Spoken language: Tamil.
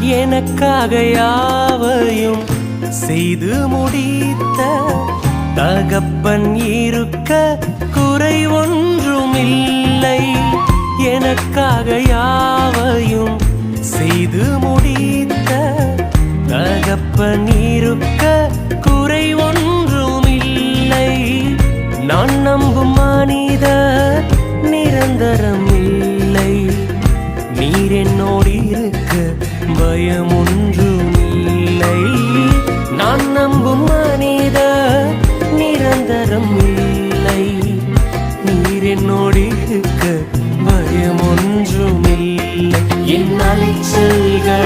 எனக்காக யாவையும் செய்து முடித்த தகப்பன் இருக்க குறை ஒன்றுமில்லை. எனக்காக யாவையும் செய்து முடித்த தகப்பன் இருக்க குறை ஒன்றுமில்லை. நான் நம்பும் மனிதர் நிரந்தரம் இல்லை. நீர் என்னோடு இருக்க பயம் ஒன்றுமில்லை. நான் நம்பும் மனிதர் நிரந்தரம் இல்லை. நீர் என்னோடு இருக்க பயம் ஒன்றுமில்லை. என் அலைச்சல்கள்